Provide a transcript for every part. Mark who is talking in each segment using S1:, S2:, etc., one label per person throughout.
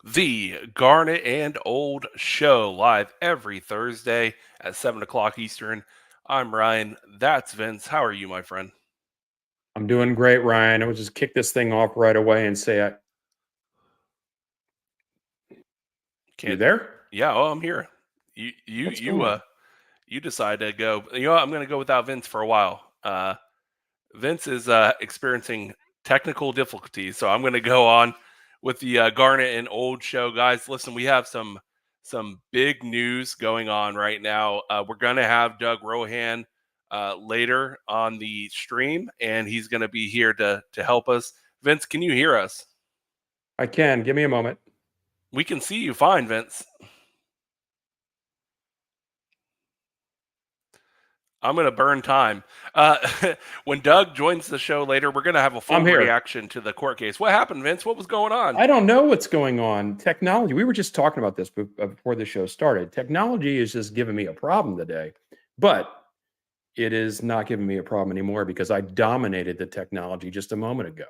S1: The Garnet and Old Show, live every Thursday at 7 o'clock Eastern. I'm Ryan. That's Vince. How are you, my friend?
S2: I'm doing great, Ryan. I would just kick this thing off right away and say, you there?
S1: Yeah, oh, I'm here.
S2: What's going on?
S1: You decide to go. You know what? I'm going to go without Vince for a while. Vince is experiencing technical difficulties, so I'm going to go on with the Garnet and Old Show, guys. Listen, we have some big news going on right now. We're going to have Doug Rohan later on the stream, and he's going to be here to help us. Vince, can you hear us?
S2: I can. Give me a moment.
S1: We can see you fine, Vince. I'm going to burn time. When Doug joins the show later, we're going to have a full reaction to the court case. What happened, Vince? What was going on?
S2: I don't know what's going on. Technology. We were just talking about this before the show started. Technology is just giving me a problem today, but it is not giving me a problem anymore because I dominated the technology just a moment ago.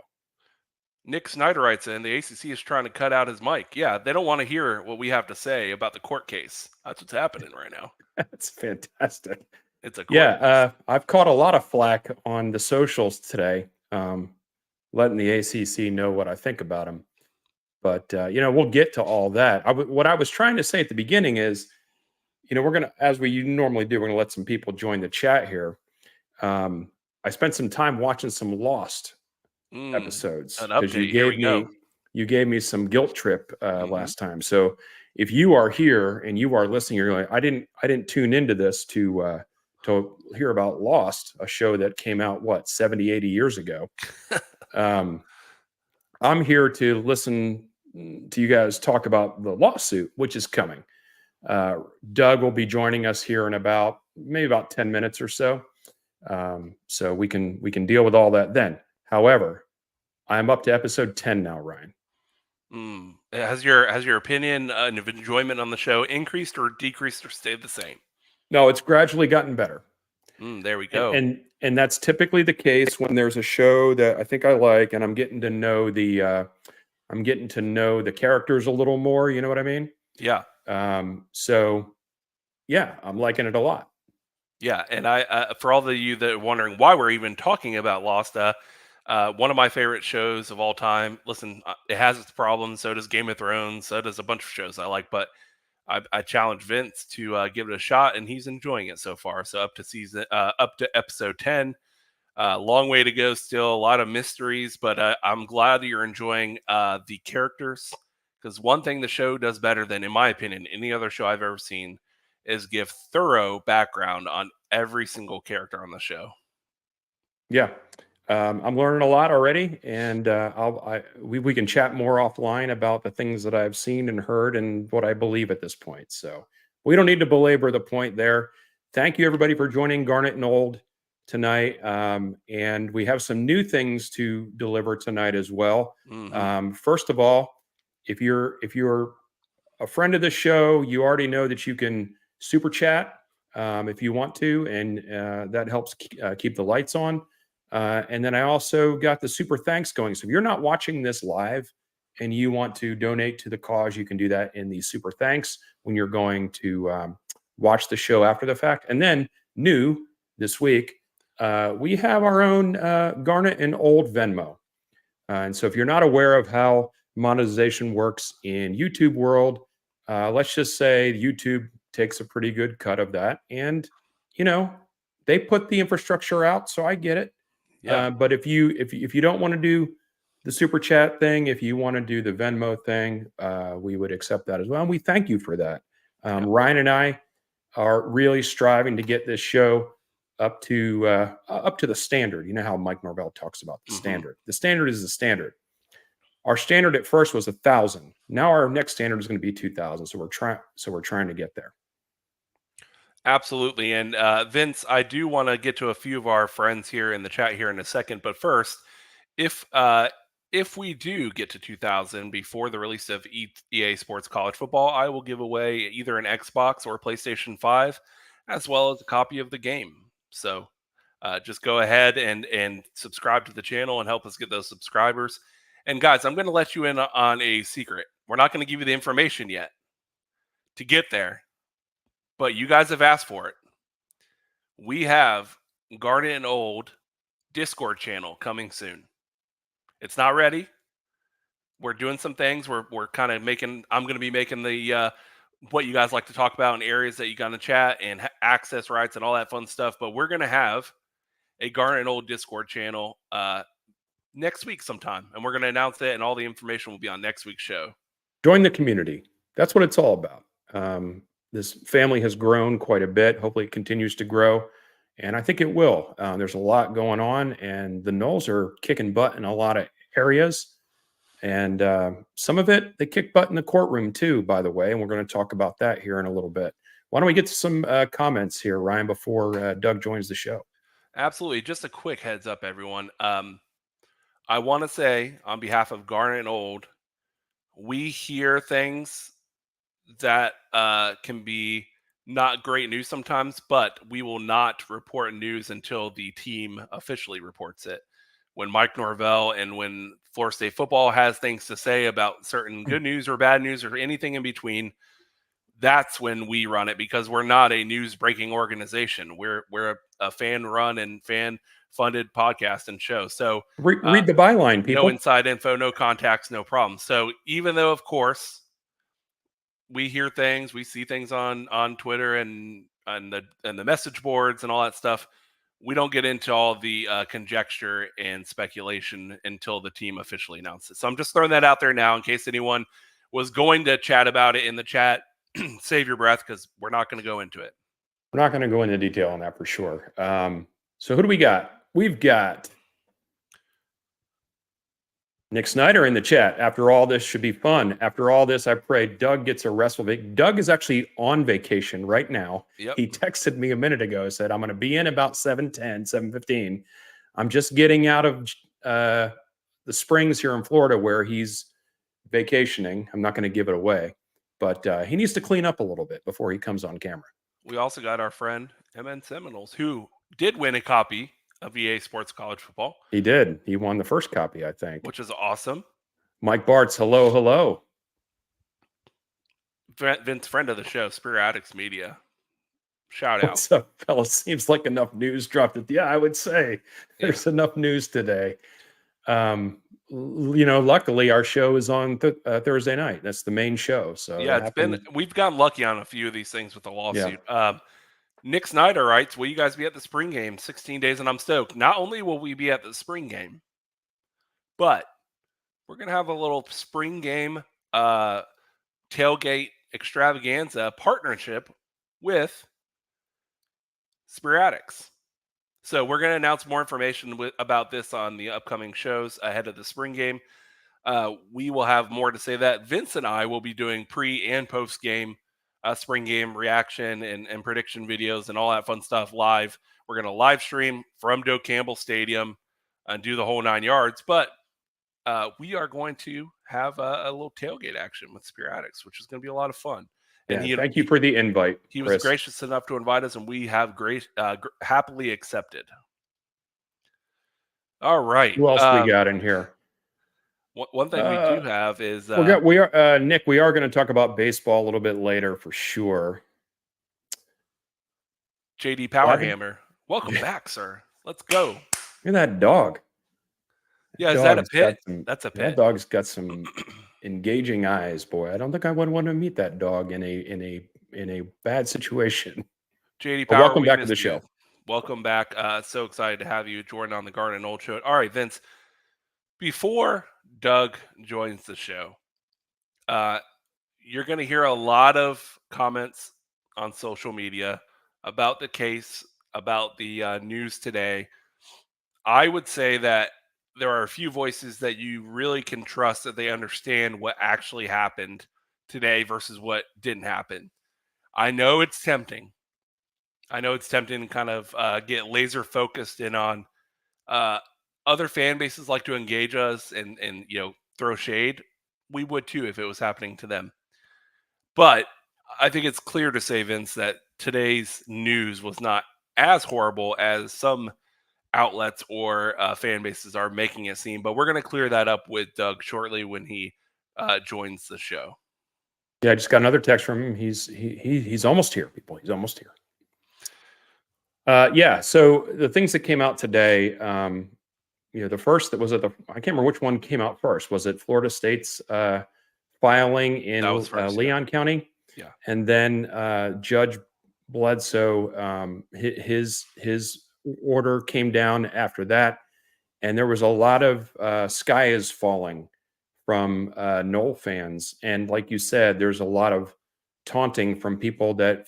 S1: Nick Snyder writes in, the ACC is trying to cut out his mic. Yeah, they don't want to hear what we have to say about the court case. That's what's happening right now.
S2: That's fantastic.
S1: It's a court case.
S2: I've caught a lot of flack on the socials today, letting the ACC know what I think about them. But, we'll get to all that. What I was trying to say at the beginning is, we're going to, as we normally do, we're going to let some people join the chat here. I spent some time watching some Lost episodes because you gave me some guilt trip last time. So if you are here and you are listening, you're like, I didn't tune into this to hear about Lost, a show that came out 70, 80 years ago. I'm here to listen to you guys talk about the lawsuit, which is coming. Doug will be joining us here in maybe about 10 minutes or so. So we can deal with all that then. However, I'm up to episode 10 now, Ryan.
S1: Has your opinion and enjoyment on the show increased or decreased or stayed the same?
S2: No, it's gradually gotten better.
S1: There we go.
S2: And that's typically the case when there's a show that I think I like, and I'm getting to know the characters a little more. You know what I mean?
S1: Yeah.
S2: So yeah, I'm liking it a lot.
S1: Yeah, and I for all of you that are wondering why we're even talking about Lost, one of my favorite shows of all time. Listen, it has its problems. So does Game of Thrones. So does a bunch of shows I like. But I challenged Vince to give it a shot, and he's enjoying it so far. So up to episode 10. Long way to go still. A lot of mysteries, but I'm glad that you're enjoying the characters. Because one thing the show does better than, in my opinion, any other show I've ever seen is give thorough background on every single character on the show.
S2: Yeah. I'm learning a lot already, and we can chat more offline about the things that I've seen and heard and what I believe at this point. So we don't need to belabor the point there. Thank you, everybody, for joining Garnet and Old tonight. And we have some new things to deliver tonight as well. First of all, if you're a friend of the show, you already know that you can super chat if you want to, and that helps keep the lights on. And then I also got the super thanks going. So if you're not watching this live and you want to donate to the cause, you can do that in the super thanks when you're going to watch the show after the fact. And then new this week, we have our own Garnet and Old Venmo. And so if you're not aware of how monetization works in YouTube world, let's just say YouTube takes a pretty good cut of that. And, they put the infrastructure out, so I get it. Yeah. But if you don't want to do the super chat thing, if you want to do the Venmo thing, we would accept that as well. And we thank you for that. Ryan and I are really striving to get this show up to the standard. You know how Mike Norvell talks about the standard. The standard is the standard. Our standard at first was 1,000. Now our next standard is going to be 2,000. So we're trying to get there.
S1: Absolutely. And Vince, I do want to get to a few of our friends here in the chat here in a second. But first, if we do get to 2,000 before the release of EA Sports College Football, I will give away either an Xbox or PlayStation 5, as well as a copy of the game. So just go ahead and subscribe to the channel and help us get those subscribers. And guys, I'm going to let you in on a secret. We're not going to give you the information yet to get there, but you guys have asked for it. We have Garnet and Old Discord channel coming soon. It's not ready. We're doing some things. We're kind of making. I'm going to be making the what you guys like to talk about in areas that you got in the chat and access rights and all that fun stuff. But we're going to have a Garnet and Old Discord channel next week sometime, and we're going to announce it, and all the information will be on next week's show.
S2: Join the community. That's what it's all about. This family has grown quite a bit. Hopefully it continues to grow, and I think it will. There's a lot going on, and the Noles are kicking butt in a lot of areas. And some of it, they kick butt in the courtroom too, by the way, and we're going to talk about that here in a little bit. Why don't we get to some comments here, Ryan, before Doug joins the show?
S1: Absolutely. Just a quick heads up, everyone. I want to say on behalf of Garnet and Old, we hear things that can be not great news sometimes, but we will not report news until the team officially reports it. When Mike Norvell and when Florida State football has things to say about certain good news or bad news or anything in between, that's when we run it, because we're not a news breaking organization. We're a fan run and fan funded podcast and show. So
S2: read the byline, people.
S1: No inside info, no contacts, no problem. So even though, of course, we hear things, we see things on Twitter and the message boards and all that stuff, we don't get into all the conjecture and speculation until the team officially announces it. So I'm just throwing that out there now in case anyone was going to chat about it in the chat. Save your breath, because we're not going to go into it.
S2: We're not going to go into detail on that for sure. So who do we got? We've got Nick Snyder in the chat. After all this should be fun. After all this, I pray Doug gets a restful vacation. Doug is actually on vacation right now.
S1: Yep.
S2: He texted me a minute ago, said, I'm going to be in about 7:10, 7:15. I'm just getting out of the Springs here in Florida where he's vacationing. I'm not going to give it away, but he needs to clean up a little bit before he comes on camera.
S1: We also got our friend MN Seminoles, who did win a copy of EA Sports College Football.
S2: He did. He won the first copy, I think.
S1: Which is awesome.
S2: Mike Bartz, hello.
S1: Vince, friend of the show, Spirit Addicts Media. Shout out.
S2: What's up, fellas? Seems like enough news dropped. Yeah, I would say there's enough news today. Luckily our show is on Thursday night. That's the main show. So
S1: yeah, we've gotten lucky on a few of these things with the lawsuit. Yeah. Nick Snyder writes, will you guys be at the spring game? 16 days and I'm stoked. Not only will we be at the spring game, but we're going to have a little spring game tailgate extravaganza partnership with Spirit Addicts. So we're going to announce more information about this on the upcoming shows ahead of the spring game. We will have more to say that. Vince and I will be doing pre and post game spring game reaction and prediction videos and all that fun stuff live. We're going to live stream from Doak Campbell Stadium and do the whole 9 yards. But we are going to have a little tailgate action with Spirit Addicts, which is going to be a lot of fun. And
S2: thank you for the invite.
S1: He was gracious enough to invite us, and we have happily accepted. All right.
S2: Who else we got in here?
S1: One thing we do have is
S2: Nick. We are going to talk about baseball a little bit later for sure.
S1: JD Powerhammer, welcome back, sir. Let's go.
S2: Look at that dog.
S1: Yeah, is that a pit? That's a pit.
S2: That dog's got some engaging eyes, boy. I don't think I would want to meet that dog in a bad situation.
S1: JD Power,
S2: welcome back to the show.
S1: Welcome back. So excited to have you join on the Garnet and Old show. All right, Vince. Before Doug joins the show, you're going to hear a lot of comments on social media about the case, about the news today. I would say that there are a few voices that you really can trust that they understand what actually happened today versus what didn't happen. I know it's tempting. To kind of get laser focused in on other fan bases like to engage us and throw shade. We would too if it was happening to them. But I think it's clear to say, Vince, that today's news was not as horrible as some outlets or fan bases are making it seem. But we're going to clear that up with Doug shortly when he joins the show.
S2: Yeah, I just got another text from him. He's almost here, people. He's almost here. Yeah. So the things that came out today, the first that was I can't remember which one came out first. Was it Florida State's filing in
S1: That was first,
S2: Leon County?
S1: Yeah.
S2: And then Judge Bledsoe, his order came down after that, and there was a lot of sky is falling from Nole fans, and like you said, there's a lot of taunting from people that,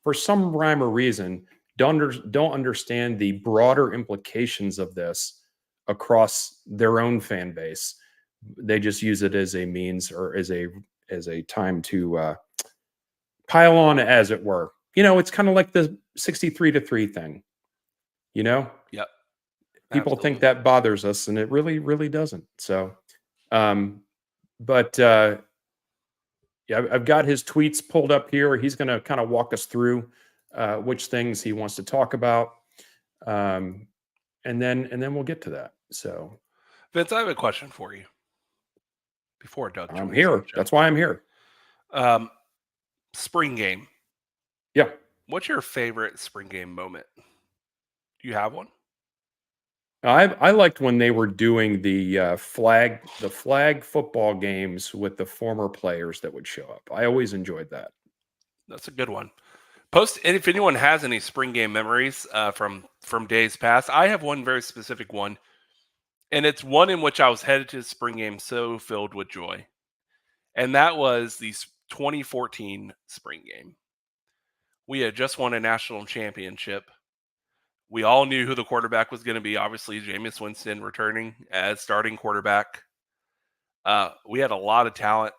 S2: for some rhyme or reason, don't understand the broader implications of this across their own fan base. They just use it as a means or as a time to pile on, as it were. It's kind of like the 63-3 thing. Yep. People
S1: Absolutely.
S2: think that bothers us, and it really, really doesn't. So, but yeah, I've got his tweets pulled up here. He's going to kind of walk us through which things he wants to talk about, and then we'll get to that. So,
S1: Vince, I have a question for you. Before Doug joins,
S2: I'm here. That's why I'm here.
S1: Spring game.
S2: Yeah.
S1: What's your favorite spring game moment? Do you have one?
S2: I liked when they were doing the flag football games with the former players that would show up. I always enjoyed that.
S1: That's a good one. And if anyone has any spring game memories from days past, I have one very specific one, and it's one in which I was headed to the spring game so filled with joy, and that was the 2014 spring game. We had just won a national championship. We all knew who the quarterback was going to be. Obviously, Jameis Winston returning as starting quarterback. We had a lot of talent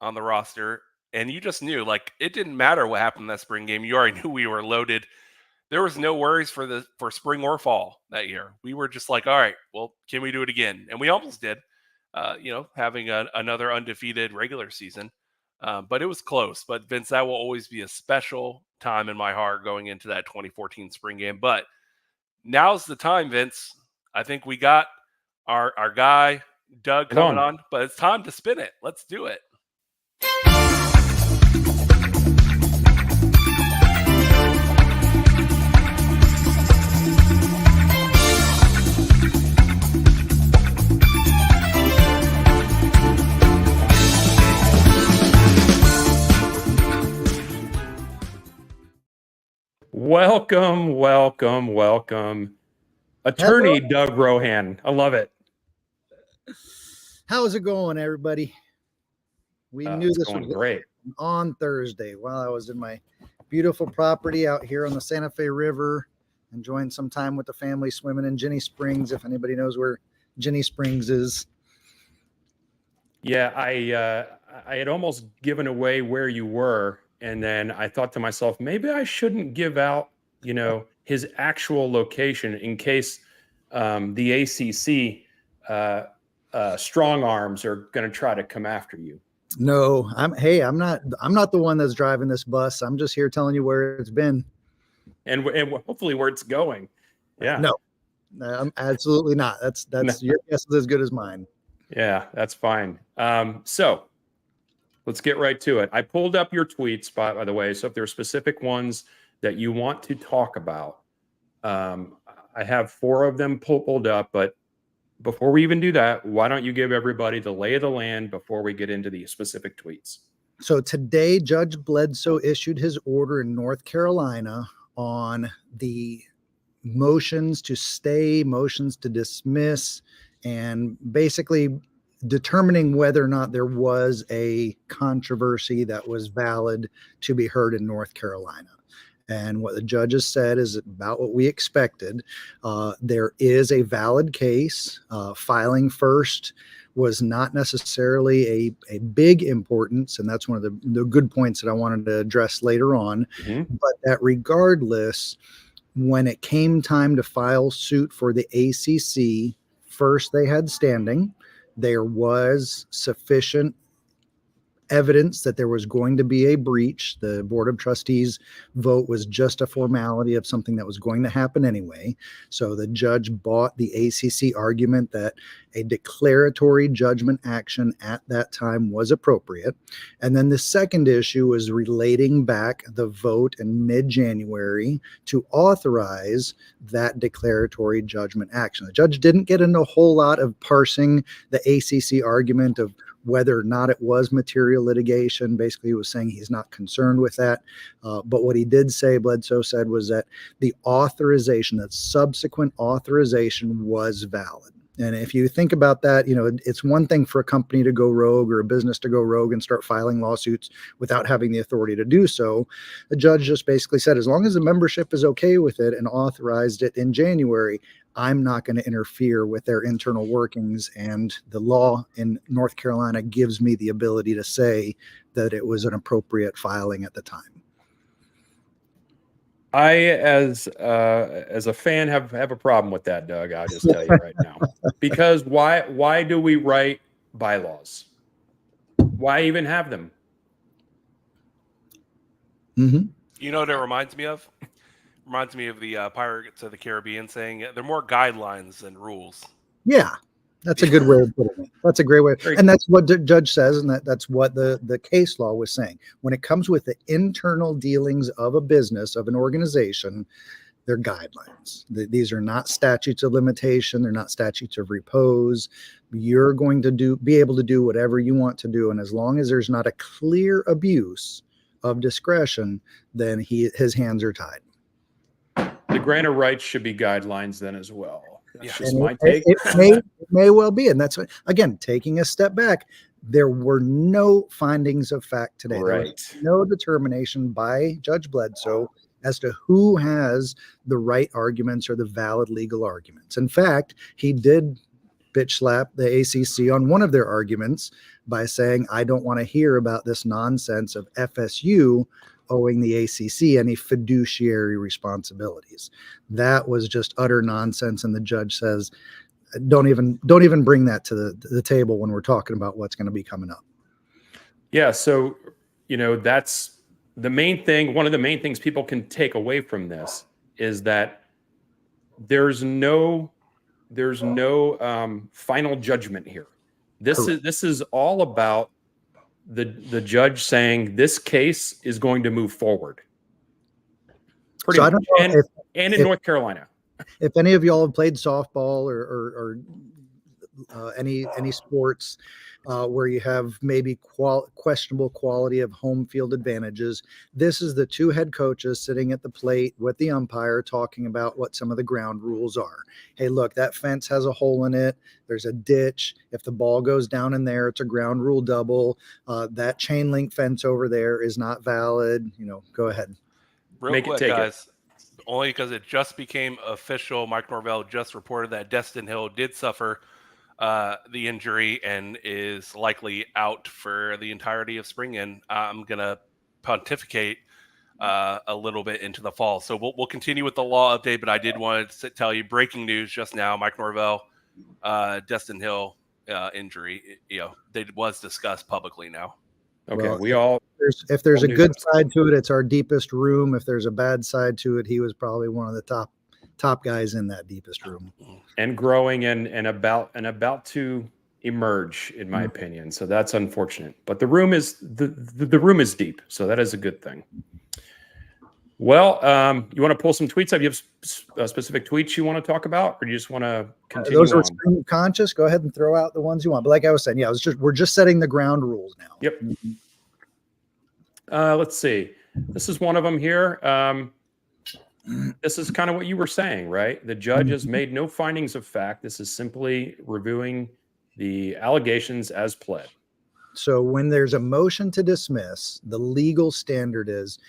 S1: on the roster, and you just knew, like, it didn't matter what happened in that spring game. You already knew we were loaded. There was no worries for spring or fall that year. We were just like, all right, well, can we do it again? And we almost did, having another undefeated regular season. But it was close. But, Vince, that will always be a special time in my heart going into that 2014 spring game. But now's the time, Vince. I think we got our guy, Doug, coming on. But it's time to spin it. Let's do it.
S2: Welcome. Attorney Doug Rohan. I love it.
S3: How's it going, everybody? We knew this was
S2: great
S3: on Thursday while I was in my beautiful property out here on the Santa Fe River, enjoying some time with the family, swimming in Jenny Springs, if anybody knows where Jenny Springs is.
S2: Yeah, I had almost given away where you were, and then I thought to myself, maybe I shouldn't give out, his actual location in case the ACC strong arms are going to try to come after you.
S3: No, I'm not the one that's driving this bus. I'm just here telling you where it's been,
S2: and hopefully where it's going. Yeah.
S3: No, I'm absolutely not. That's no. Your guess is as good as mine.
S2: Yeah, that's fine. So let's get right to it. I pulled up your tweets, by the way. So if there are specific ones that you want to talk about, I have 4 of them pulled up. But before we even do that, why don't you give everybody the lay of the land before we get into the specific tweets?
S3: So today, Judge Bledsoe issued his order in North Carolina on the motions to stay, motions to dismiss, and basically determining whether or not there was a controversy that was valid to be heard in North Carolina. And what the judges said is about what we expected. There is a valid case. Filing first was not necessarily a big importance, and that's one of the good points that I wanted to address later on. Mm-hmm. But that regardless, when it came time to file suit for the ACC, first they had standing. There was sufficient evidence that there was going to be a breach. The Board of Trustees vote was just a formality of something that was going to happen anyway. So the judge bought the ACC argument that a declaratory judgment action at that time was appropriate. And then the second issue was relating back the vote in mid-January to authorize that declaratory judgment action. The judge didn't get into a whole lot of parsing the ACC argument of whether or not it was material litigation. Basically, he was saying he's not concerned with that. But what he did say, Bledsoe said, was that the authorization, that subsequent authorization, was valid. And if you think about that, it's one thing for a company to go rogue or a business to go rogue and start filing lawsuits without having the authority to do so. The judge just basically said, as long as the membership is okay with it and authorized it in January, I'm not going to interfere with their internal workings. And the law in North Carolina gives me the ability to say that it was an appropriate filing at the time.
S2: I, as a fan, have a problem with that, Doug. I'll just tell you right now. Because why do we write bylaws? Why even have them?
S3: Mm-hmm.
S1: You know what it reminds me of? Reminds me of the Pirates of the Caribbean saying they're more guidelines than rules.
S3: Yeah, that's a good way of putting it. That's a great way. And that's what the judge says, and that's what the case law was saying. When it comes with the internal dealings of a business, of an organization, they're guidelines. These are not statutes of limitation. They're not statutes of repose. You're going to be able to do whatever you want to do. And as long as there's not a clear abuse of discretion, then his hands are tied.
S2: The grant of rights should be guidelines then as well. That's just
S3: and
S2: my take.
S3: It may well be. And that's, again, taking a step back, there were no findings of fact today.
S2: Right.
S3: There was no determination by Judge Bledsoe as to who has the right arguments or the valid legal arguments. In fact, he did bitch slap the ACC on one of their arguments by saying, I don't want to hear about this nonsense of FSU owing the ACC any fiduciary responsibilities. That was just utter nonsense. And the judge says, don't even bring that to the table when we're talking about what's going to be coming up.
S2: Yeah. So, that's the main thing. One of the main things people can take away from this is that there's no final judgment here. This is all about the judge saying this case is going to move forward. Pretty much. And in North Carolina.
S3: If any of y'all have played softball or any sports where you have maybe questionable quality of home field advantages, this is the two head coaches sitting at the plate with the umpire talking about what some of the ground rules are. Hey, look, that fence has a hole in it. There's a ditch. If the ball goes down in there, it's a ground rule double. That chain link fence over there is not valid. Go ahead.
S1: Real quick, guys. Only because it just became official. Mike Norvell just reported that Destin Hill did suffer the injury and is likely out for the entirety of spring. And I'm going to pontificate a little bit into the fall. So we'll continue with the law update, but I did want to tell you breaking news just now. Mike Norvell, Destin Hill injury, it was discussed publicly now.
S2: Okay,
S3: well, if there's a good side to it, it's our deepest room. If there's a bad side to it, he was probably one of the top guys in that deepest room.
S2: And growing and about to emerge, in my opinion. So that's unfortunate. But the room is the room is deep, so that is a good thing. Well, you want to pull some tweets up? You have specific tweets you want to talk about, or do you just want to continue?
S3: Those are stream conscious. Go ahead and throw out the ones you want. But like I was saying, we're just setting the ground rules now.
S2: Yep. Let's see. This is one of them here. This is kind of what you were saying, right? The judge has made no findings of fact. This is simply reviewing the allegations as pled.
S3: So when there's a motion to dismiss, the legal standard is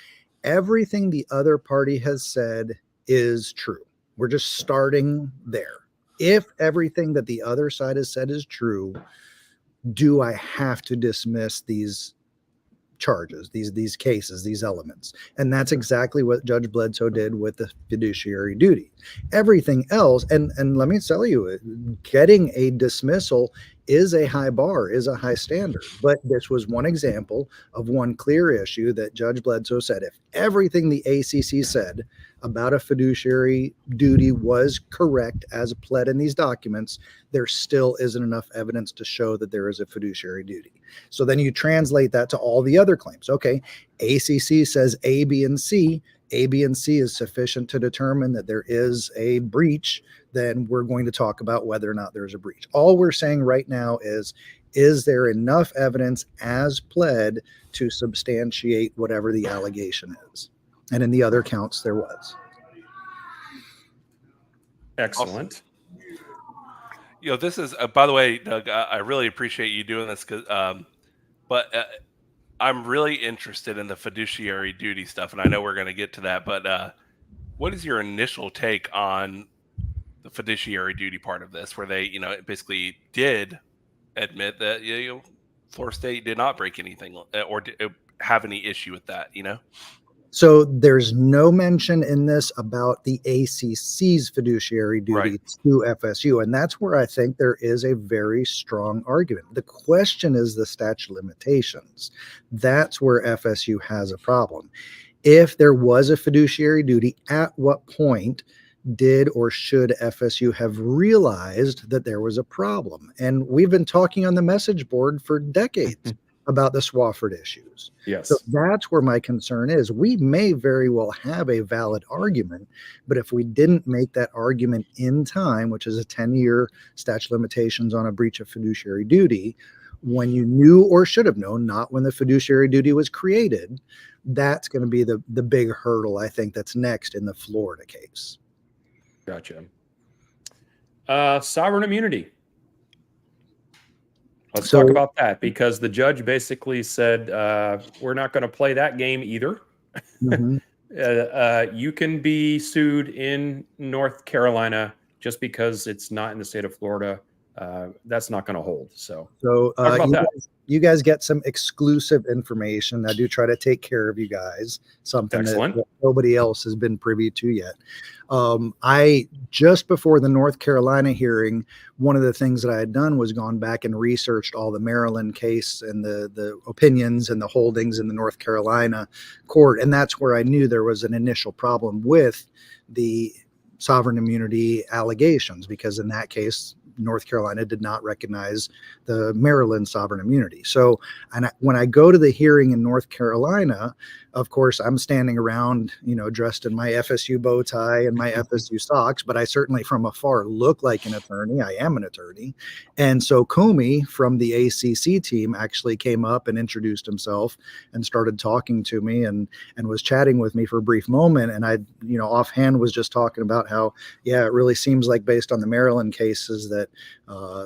S3: everything the other party has said is true. We're just starting there. If everything that the other side has said is true, do I have to dismiss these charges, these cases, these elements? And that's exactly what Judge Bledsoe did with the fiduciary duty. Everything else, and let me tell you, getting a dismissal is a high bar, is a high standard. But this was one example of one clear issue that Judge Bledsoe said, if everything the ACC said about a fiduciary duty was correct as pled in these documents, there still isn't enough evidence to show that there is a fiduciary duty. So then you translate that to all the other claims. Okay, ACC says A, B, and C. A, B, and C is sufficient to determine that there is a breach. Then we're going to talk about whether or not there's a breach. All we're saying right now is there enough evidence as pled to substantiate whatever the allegation is? And in the other counts, there was.
S2: Excellent.
S1: This is, by the way, Doug, I really appreciate you doing this, but I'm really interested in the fiduciary duty stuff, and I know we're going to get to that, but what is your initial take on the fiduciary duty part of this, where they, basically did admit that, Florida State did not break anything or have any issue with that,
S3: So there's no mention in this about the ACC's fiduciary duty to FSU. And that's where I think there is a very strong argument. The question is the statute of limitations. That's where FSU has a problem. If there was a fiduciary duty, at what point did or should FSU have realized that there was a problem? And we've been talking on the message board for decades about the Swofford issues.
S2: Yes.
S3: So that's where my concern is. We may very well have a valid argument, but if we didn't make that argument in time, which is a 10-year statute of limitations on a breach of fiduciary duty, when you knew or should have known, not when the fiduciary duty was created, that's going to be the big hurdle, I think, that's next in the Florida case.
S2: Gotcha. Sovereign immunity. Let's talk about that, because the judge basically said, we're not going to play that game either.
S3: Mm-hmm.
S2: You can be sued in North Carolina just because it's not in the state of Florida. That's not going to hold. So you guys get some exclusive information. I do try to take care of you guys, something that nobody else has been privy to yet. I just before the North Carolina hearing, one of the things that I had done was gone back and researched all the Maryland case and the opinions and the holdings in the North Carolina court. And that's where I knew there was an initial problem with the sovereign immunity allegations, because in that case, North Carolina did not recognize the Maryland sovereign immunity. So, when I go to the hearing in North Carolina, of course, I'm standing around, dressed in my FSU bow tie and my FSU socks, but I certainly from afar look like an attorney. I am an attorney. And so Comey from the ACC team actually came up and introduced himself and started talking to me and was chatting with me for a brief moment. And I, offhand was just talking about how, yeah, it really seems like based on the Maryland cases that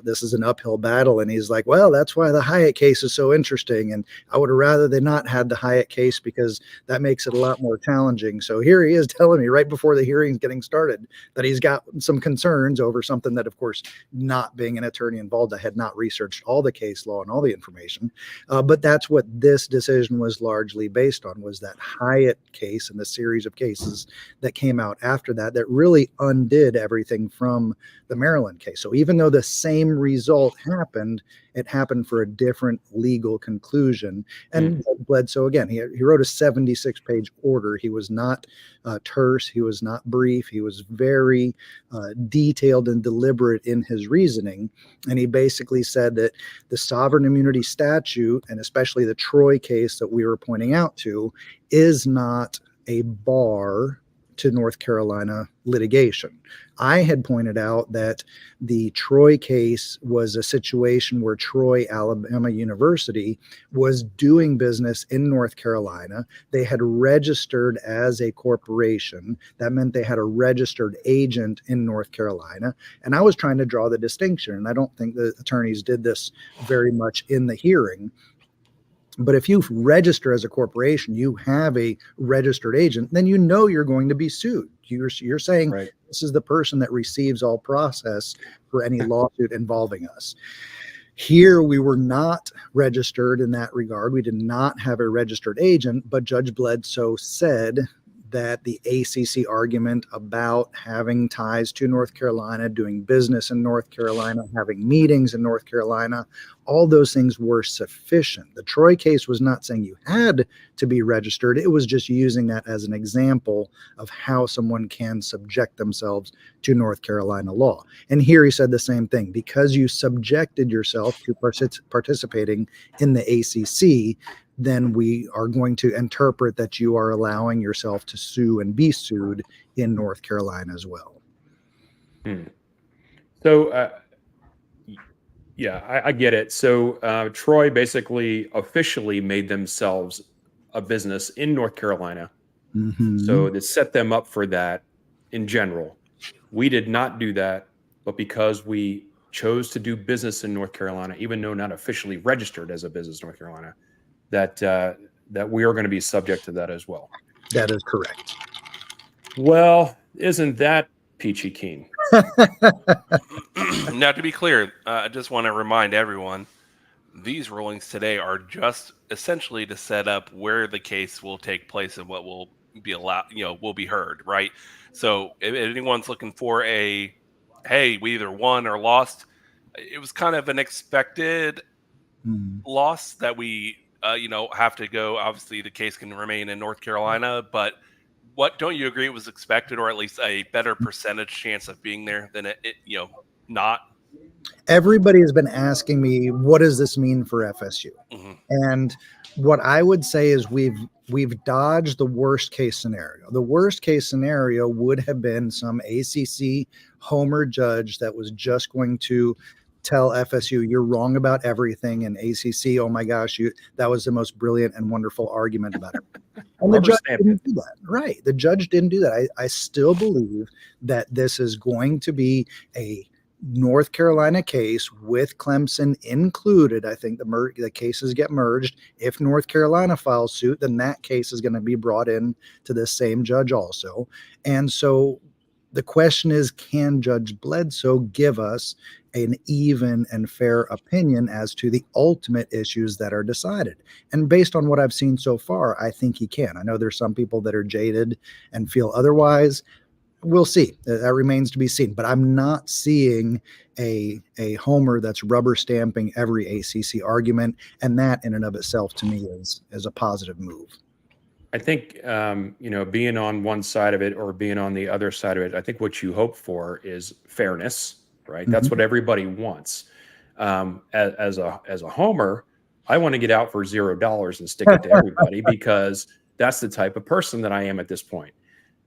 S2: this is an uphill battle. And he's like, well, that's why the Hyatt case is so interesting. And I would have rather they not had the Hyatt case because that makes it a lot more challenging. So here he is telling me right before the hearing's getting started that he's got some concerns over something that, of course, not being an attorney involved, I had not researched all the case law and all the information. But that's what this decision was largely based on, was that Hyatt case and the series of cases that came out after that really undid everything from the Maryland case. So even though the same result happened, it happened for a different legal conclusion. And Bledsoe, again, he wrote a 76-page order. He was not terse. He was not brief. He was very detailed and deliberate in his reasoning. And he basically said that the sovereign immunity statute, and especially the Troy case that we were pointing out to, is not a bar to North Carolina litigation. I had pointed out that the Troy case was a situation where Troy Alabama University was doing business in North Carolina. They had registered as a corporation. That meant they had a registered agent in North Carolina. And I was trying to draw the distinction. And I don't think the attorneys did this very much in the hearing. But if you register as a corporation, you have a registered agent, then you're going to be sued. You're saying This is the person that receives all process for any lawsuit involving us. Here, we were not registered in that regard. We did not have a registered agent, but Judge Bledsoe said
S3: that the ACC argument about having ties to North Carolina, doing business in North Carolina, having meetings in North Carolina, all those things were sufficient. The Troy case was not saying you had to be registered. It was just using that as an example of how someone can subject themselves to North Carolina law. And here he said the same thing. Because you subjected yourself to participating in the ACC, then we are going to interpret that you are allowing yourself to sue and be sued in North Carolina as well.
S2: So, yeah, I get it. So Troy basically officially made themselves a business in North Carolina. So to set them up for that in general. We did not do that, but because we chose to do business in North Carolina, even though not officially registered as a business in North Carolina, that we are going to be subject to that as well.
S3: That is correct.
S2: Well, isn't that peachy keen?
S1: Now, to be clear, I just want to remind everyone, these rulings today are just essentially to set up where the case will take place and what will be allowed, will be heard, right? So if anyone's looking for hey, we either won or lost, it was kind of an expected loss that we, have to go. Obviously, the case can remain in North Carolina, but don't you agree it was expected, or at least a better percentage chance of being there than it not?
S3: Everybody has been asking me, what does this mean for FSU? And what I would say is we've dodged the worst case scenario. The worst case scenario would have been some ACC homer judge that was just going to tell FSU, you're wrong about everything, and ACC, oh my gosh, that was the most brilliant and wonderful argument about it. And the judge didn't do that. Right. The judge didn't do that. I still believe that this is going to be a North Carolina case with Clemson included. I think the cases get merged. If North Carolina files suit, then that case is going to be brought in to the same judge also. And so the question is, can Judge Bledsoe give us an even and fair opinion as to the ultimate issues that are decided? And based on what I've seen so far, I think he can. I know there's some people that are jaded and feel otherwise. We'll see. That remains to be seen. But I'm not seeing a homer that's rubber stamping every ACC argument. And that in and of itself to me is a positive move.
S2: I think, being on one side of it or being on the other side of it, I think what you hope for is fairness, right? That's what everybody wants. As a homer, I want to get out for $0 and stick it to everybody because that's the type of person that I am at this point.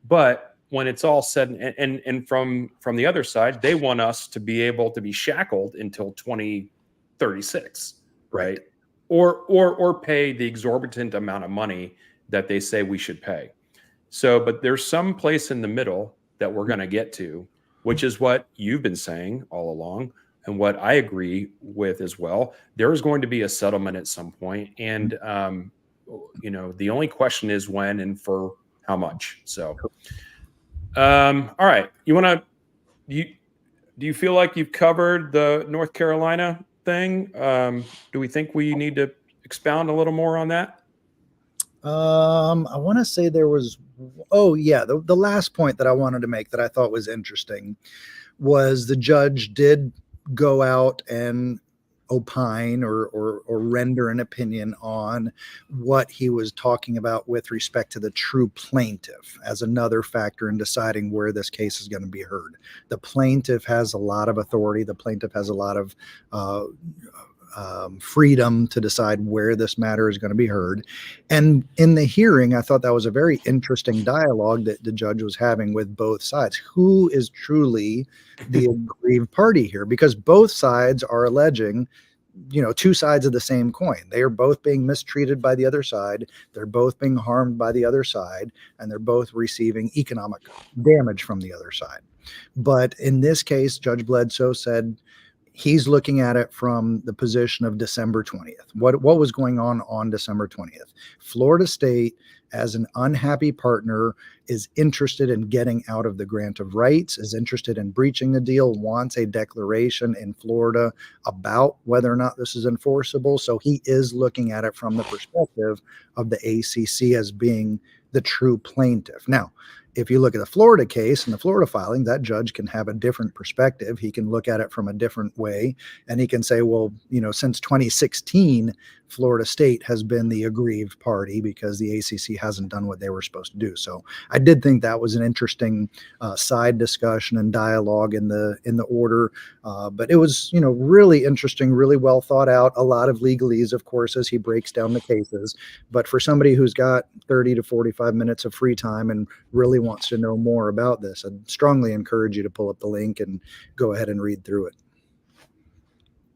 S2: But when it's all said and from the other side, they want us to be able to be shackled until 2036, right? Or pay the exorbitant amount of money that they say we should pay. So, but there's some place in the middle that we're going to get to, which is what you've been saying all along and what I agree with as well. There is going to be a settlement at some point, and the only question is when and for how much. So, all right, do you feel like you've covered the North Carolina thing? Do we think we need to expound a little more on that?
S3: I want to say there was, the last point that I wanted to make that I thought was interesting was the judge did go out and opine or render an opinion on what he was talking about with respect to the true plaintiff as another factor in deciding where this case is going to be heard. The plaintiff has a lot of authority. The plaintiff has a lot of freedom to decide where this matter is going to be heard. And in the hearing, I thought that was a very interesting dialogue that the judge was having with both sides. Who is truly the aggrieved party here? Because both sides are alleging, two sides of the same coin. They are both being mistreated by the other side. They're both being harmed by the other side, and they're both receiving economic damage from the other side. But in this case, Judge Bledsoe said, he's looking at it from the position of December 20th. What was going on December 20th? Florida State, as an unhappy partner, is interested in getting out of the grant of rights, is interested in breaching the deal, wants a declaration in Florida about whether or not this is enforceable. So he is looking at it from the perspective of the ACC as being the true plaintiff. Now, if you look at the Florida case and the Florida filing, that judge can have a different perspective. He can look at it from a different way, and he can say, well, since 2016, Florida State has been the aggrieved party because the ACC hasn't done what they were supposed to do. So I did think that was an interesting side discussion and dialogue in the order, but it was really interesting, really well thought out. A lot of legalese, of course, as he breaks down the cases. But for somebody who's got 30 to 45 minutes of free time and really wants to know more about this, I'd strongly encourage you to pull up the link and go ahead and read through it.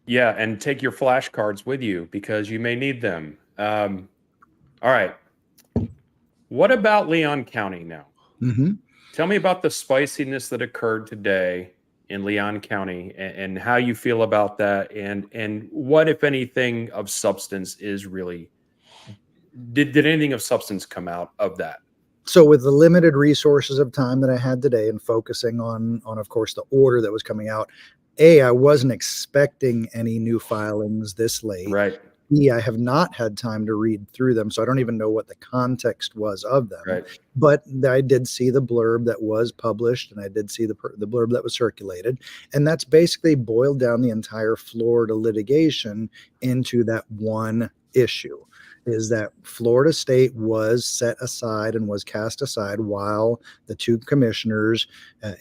S2: Yeah, and take your flashcards with you because you may need them. All right. What about Leon County now?
S3: Mm-hmm.
S2: Tell me about the spiciness that occurred today in Leon County and how you feel about that, and what, if anything, of substance is really did anything of substance come out of that?
S3: So with the limited resources of time that I had today and focusing on of course the order that was coming out, I wasn't expecting any new filings this late.
S2: Right.
S3: B, I have not had time to read through them, so I don't even know what the context was of them.
S2: Right.
S3: But I did see the blurb that was published, and I did see the blurb that was circulated, and that's basically boiled down the entire Florida litigation into that one issue. Is that Florida State was set aside and was cast aside while the two commissioners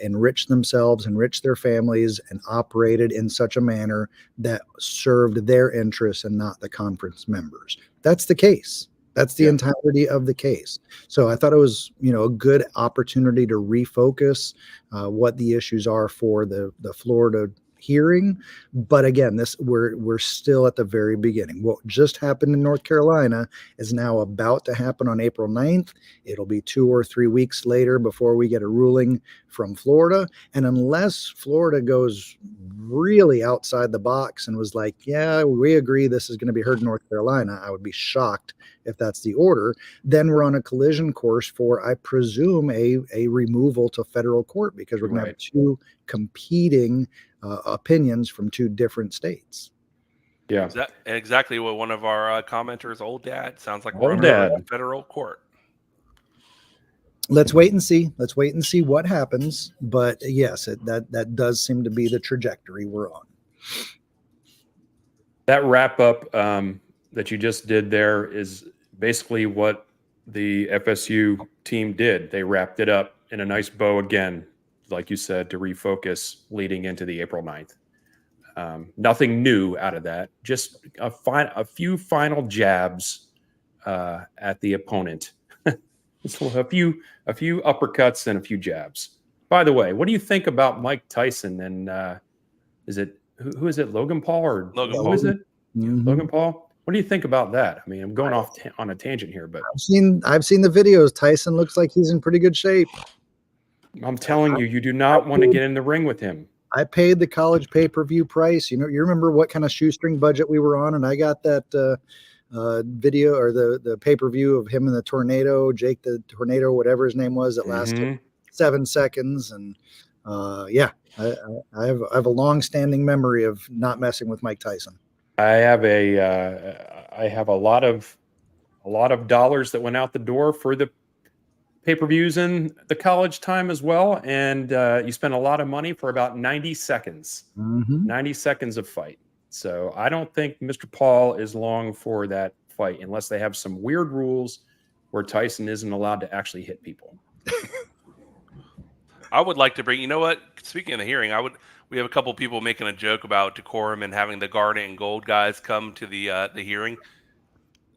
S3: enriched themselves, enriched their families, and operated in such a manner that served their interests and not the conference members. That's the case. That's the entirety of the case. So I thought it was, a good opportunity to refocus what the issues are for the Florida hearing. But again, we're still at the very beginning. What just happened in North Carolina is now about to happen on April 9th. It'll be 2 or 3 weeks later before we get a ruling from Florida. And unless Florida goes really outside the box and was like, yeah, we agree this is going to be heard in North Carolina, I would be shocked if that's the order. Then we're on a collision course for, I presume, a removal to federal court, because we're going to have two competing opinions from two different states.
S1: Yeah, exactly what one of our commenters, old dad, sounds like.
S2: Old dad.
S1: Federal court.
S3: Let's wait and see. Let's wait and see what happens. But yes, that does seem to be the trajectory we're on.
S2: That wrap up that you just did there is basically what the FSU team did. They wrapped it up in a nice bow again, like you said, to refocus leading into the April 9th. Nothing new out of that, just a few final jabs at the opponent. So a few uppercuts and a few jabs. By the way, what do you think about Mike Tyson and is it who is it, Logan Paul or
S1: Logan
S2: who
S1: Paul.
S2: is it?
S3: Mm-hmm.
S2: Logan Paul? What do you think about that? I mean, I'm going off on a tangent here, but
S3: I've seen the videos. Tyson looks like he's in pretty good shape.
S2: I'm telling you, you do not want to get in the ring with him.
S3: I paid the college pay-per-view price. You remember what kind of shoestring budget we were on, and I got that video or the pay-per-view of him in the tornado, Jake the Tornado, whatever his name was, that lasted 7 seconds. And I have a long-standing memory of not messing with Mike Tyson.
S2: I have a lot of dollars that went out the door for the pay-per-views in the college time as well, and you spend a lot of money for about 90 seconds. 90 seconds of fight. So I don't think Mr. Paul is long for that fight unless they have some weird rules where Tyson isn't allowed to actually hit people.
S1: I would like to bring, speaking of the hearing, we have a couple people making a joke about decorum and having the Garnet and Gold guys come to the hearing.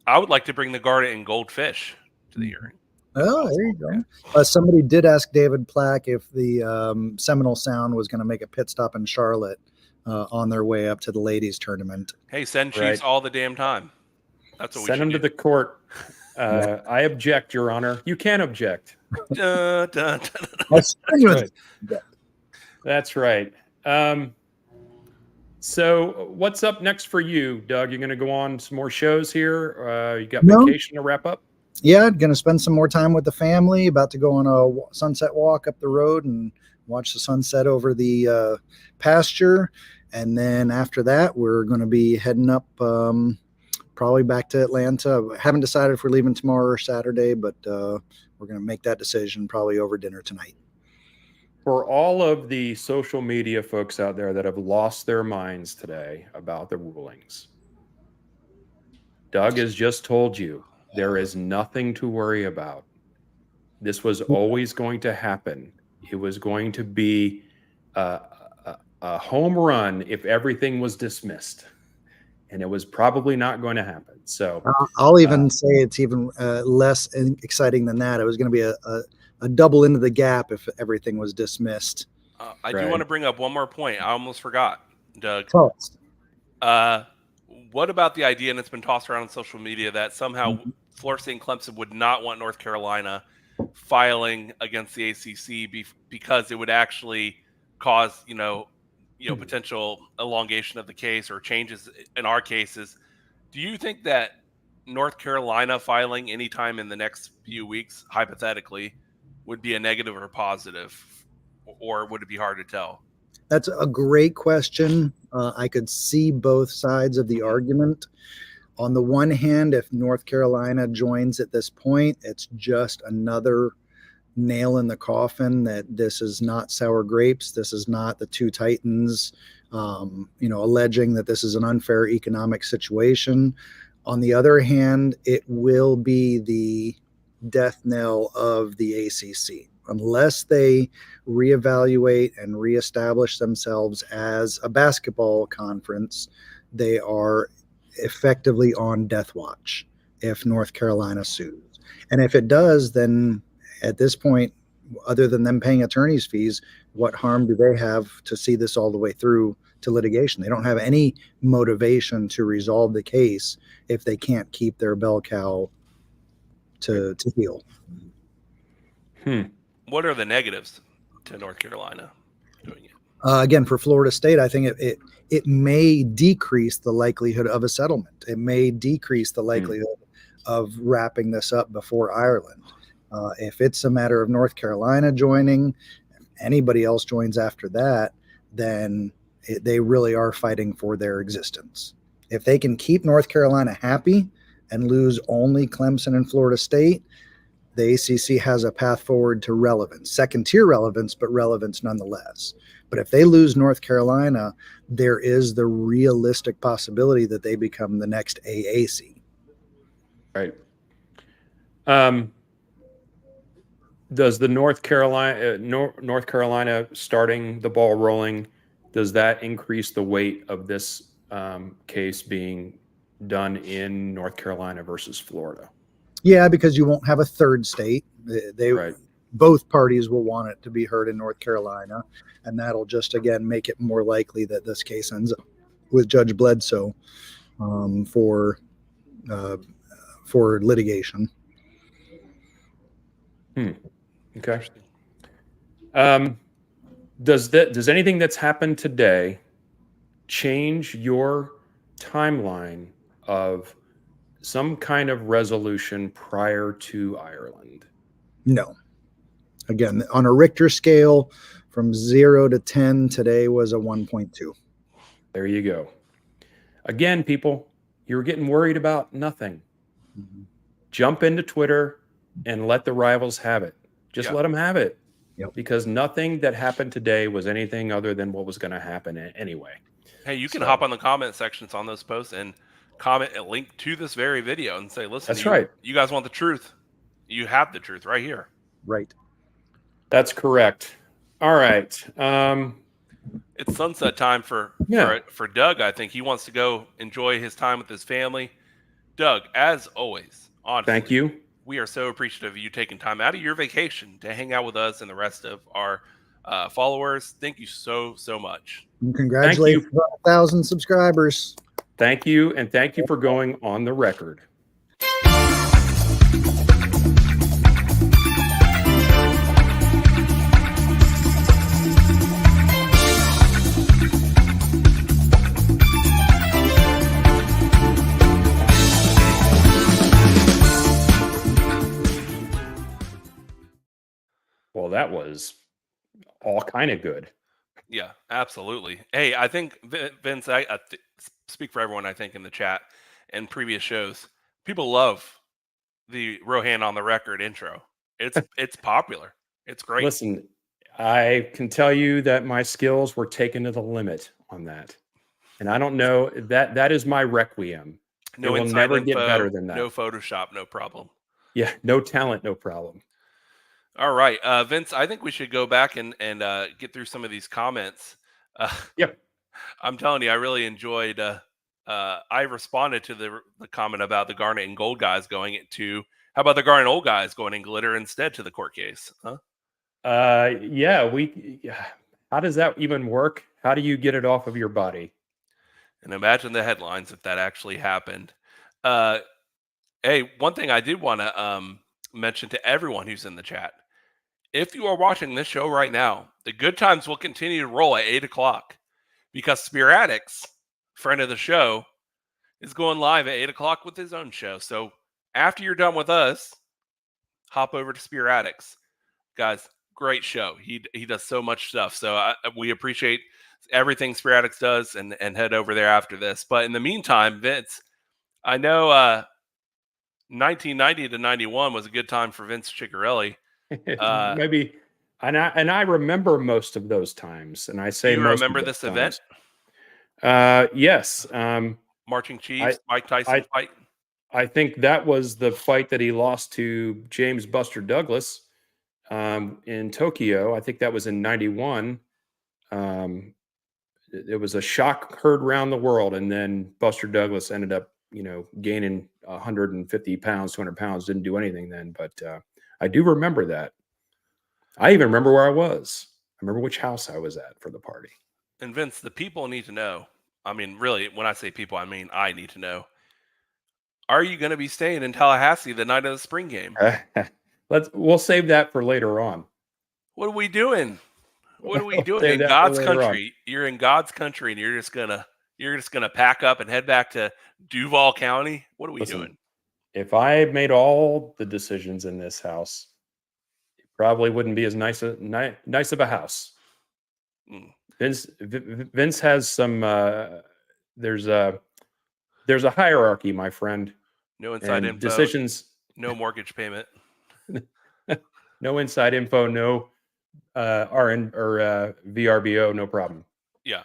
S1: I would like to bring the Garnet and Gold fish to the hearing.
S3: Oh, there you go. Somebody did ask David Plack if the Seminole Sound was going to make a pit stop in Charlotte on their way up to the ladies tournament.
S1: Hey, send chiefs all the damn time. That's what we
S2: send them
S1: do.
S2: to the court. I object, Your Honor. You can object. That's right. So what's up next for you, Doug? You're going to go on some more shows here? You got vacation to wrap up?
S3: Yeah, going to spend some more time with the family. About to go on a sunset walk up the road and watch the sunset over the pasture. And then after that, we're going to be heading up probably probably back to Atlanta. Haven't decided if we're leaving tomorrow or Saturday, but we're going to make that decision probably over dinner tonight.
S2: For all of the social media folks out there that have lost their minds today about the rulings, Doug has just told you there is nothing to worry about. This was always going to happen. It was going to be a home run if everything was dismissed, and it was probably not going to happen. So
S3: I'll even say it's even less exciting than that. It was going to be a double into the gap if everything was dismissed.
S1: I do want to bring up one more point. I almost forgot, Doug. What about the idea, and it's been tossed around on social media, that somehow Florida State and Clemson would not want North Carolina filing against the ACC because it would actually cause, potential elongation of the case or changes in our cases. Do you think that North Carolina filing anytime in the next few weeks, hypothetically, would be a negative or positive, or would it be hard to tell?
S3: That's a great question. I could see both sides of the argument. On the one hand, if North Carolina joins at this point, it's just another nail in the coffin that this is not sour grapes. This is not the two titans, alleging that this is an unfair economic situation. On the other hand, it will be the death knell of the ACC. Unless they reevaluate and reestablish themselves as a basketball conference, they are effectively on death watch if North Carolina sues. And if it does, then at this point, other than them paying attorney's fees, what harm do they have to see this all the way through to litigation? They don't have any motivation to resolve the case if they can't keep their bell cow to heal.
S1: What are the negatives to North Carolina doing it?
S3: Again, for Florida State, I think it may decrease the likelihood of a settlement. It may decrease the likelihood of wrapping this up before Ireland. If it's a matter of North Carolina joining, anybody else joins after that, then they really are fighting for their existence. If they can keep North Carolina happy and lose only Clemson and Florida State, the ACC has a path forward to relevance, second-tier relevance, but relevance nonetheless. But if they lose North Carolina, there is the realistic possibility that they become the next AAC.
S2: Right. Does the North Carolina starting the ball rolling, does that increase the weight of this case being done in North Carolina versus Florida?
S3: Yeah, because you won't have a third state.
S2: Right.
S3: Both parties will want it to be heard in North Carolina, and that'll just, again, make it more likely that this case ends up with Judge Bledsoe for litigation.
S2: Okay. Does anything that's happened today change your timeline of some kind of resolution prior to Ireland?
S3: No. Again, on a Richter scale, from 0 to 10, today was a 1.2.
S2: There you go. Again, people, you're getting worried about nothing. Jump into Twitter and let the rivals have it. Just let them have it. Because nothing that happened today was anything other than what was going to happen anyway.
S1: Hey, you can hop on the comment sections on those posts and comment a link to this very video and say, listen,
S2: that's right.
S1: You guys want the truth. You have the truth right here.
S3: Right.
S2: That's correct. All right.
S1: It's sunset time for Doug. I think he wants to go enjoy his time with his family. Doug, as always, honestly,
S2: thank you.
S1: We are so appreciative of you taking time out of your vacation to hang out with us and the rest of our followers. Thank you so much.
S3: And congratulations on 1,000 subscribers.
S2: Thank you, and thank you for going on the record. Well, that was all kind of good.
S1: Yeah, absolutely. Hey, I think, Vince, I speak for everyone, I think, in the chat in previous shows. People love the Rohan on the record intro. It's popular. It's great.
S2: Listen, I can tell you that my skills were taken to the limit on that. And I don't know, that is my requiem. It
S1: No
S2: will
S1: inside
S2: never get
S1: info,
S2: better than that.
S1: no Photoshop, no problem.
S2: Yeah, no talent, no problem.
S1: All right, Vince, I think we should go back and get through some of these comments.
S2: Yep.
S1: I'm telling you, I really enjoyed. I responded to the comment about the Garnet and Gold guys going to. How about the Garnet and Gold guys going in glitter instead to the court case? Huh?
S2: Yeah. How does that even work? How do you get it off of your body?
S1: And imagine the headlines if that actually happened. Hey, one thing I did want to mention to everyone who's in the chat: if you are watching this show right now, the good times will continue to roll at 8 o'clock because Spear Addicts, friend of the show, is going live at 8 o'clock with his own show. So after you're done with us, hop over to Spear Addicts, guys. Great show. He does so much stuff. So we appreciate everything Spear Addicts does, and head over there after this. But in the meantime, Vince, I know 1990 to 91 was a good time for Vince Ciccarelli.
S2: Maybe, and I remember most of those times, and I say
S1: Do you
S2: most
S1: remember
S2: of
S1: this
S2: those
S1: event?
S2: times. Yes.
S1: Marching Chiefs, Mike Tyson fight.
S2: I think that was the fight that he lost to James Buster Douglas in Tokyo. I think that was in 91. It was a shock heard around the world, and then Buster Douglas ended up, gaining 150 pounds, 200 pounds, didn't do anything then. But I do remember that. I even remember where I was. I remember which house I was at for the party.
S1: And Vince, the people need to know. I mean, really, when I say people, I mean I need to know. Are you going to be staying in Tallahassee the night of the spring game?
S2: We'll save that for later on.
S1: What are we doing? What are we
S2: We'll
S1: doing
S2: save
S1: in
S2: that for
S1: God's
S2: later on.
S1: country? You're in God's country, and you're just gonna pack up and head back to Duval County. What are we doing?
S2: If I made all the decisions in this house, it probably wouldn't be as nice of a house. Vince has some. There's a hierarchy, my friend.
S1: No inside info.
S2: Decisions.
S1: No mortgage payment.
S2: No inside info. No RN or VRBO. No problem.
S1: Yeah.